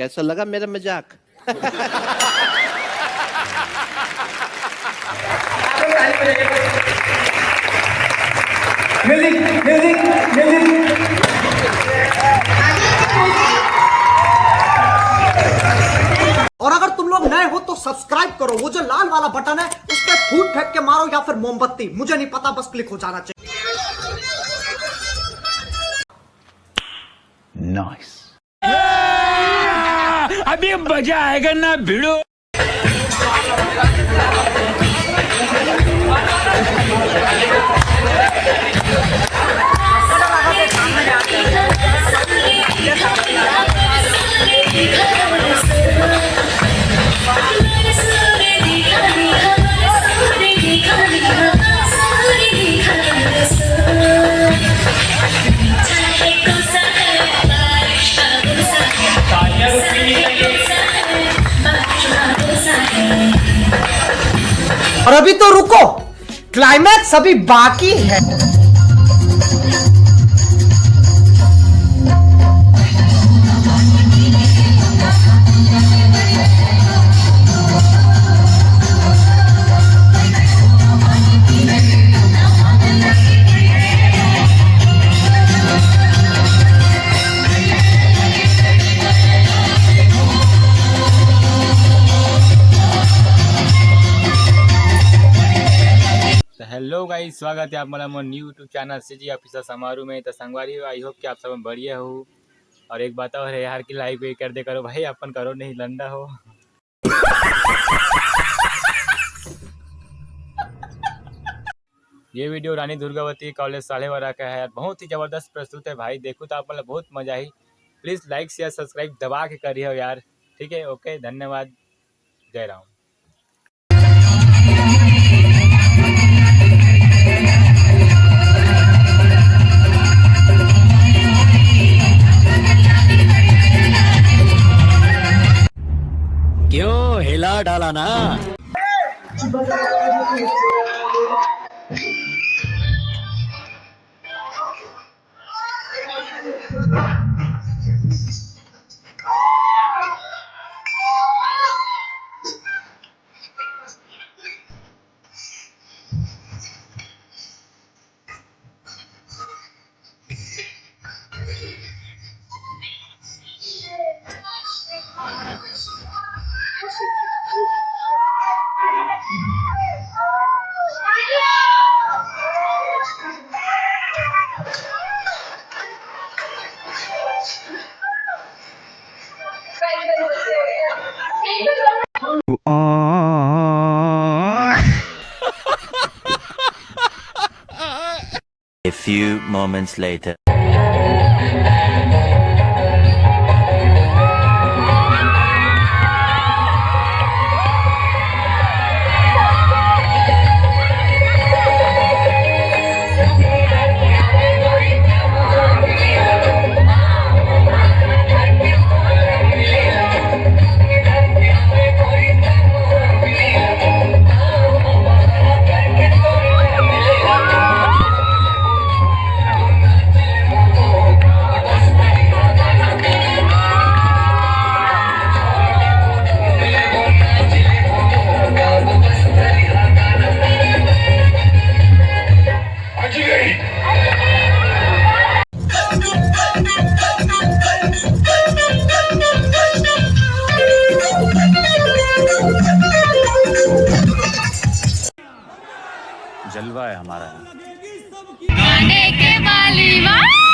कैसा लगा मेरा मजाक? Music music music. और अगर तुम लोग नए हो तो सब्सक्राइब करो, वो जो लाल वाला बटन है उस पर फूट फेंक के मारो या फिर मोमबत्ती, मुझे नहीं पता, बस क्लिक हो जाना चाहिए। नाइस। अभी मजा आएगा ना भिड़ो। और अभी तो रुको, क्लाइमैक्स अभी बाकी है। हेलो गाइस, स्वागत है आप मला more new YouTube channel CG officer समारोह में। तो संगवारी आई होप कि आप सब बढ़िया हो। और एक बात और है यार कि लाइक भी कर दे करो भाई, अपन करो नहीं लंडा हो। ये वीडियो रानी दुर्गावती कॉलेज साढ़ेवारा का है। बहुत ही ज़बरदस्त प्रस्तुत है भाई, देखो तो आप मतलब बहुत मजा आई। प्लीज़ लाइक शेयर सब्सक्राइब दबा के करिए यार, ठीक है? ओके, धन्यवाद, जय राम। क्यों हिला डाला ना? A few moments later. जलवा है हमारा। गाने के बाली वाह।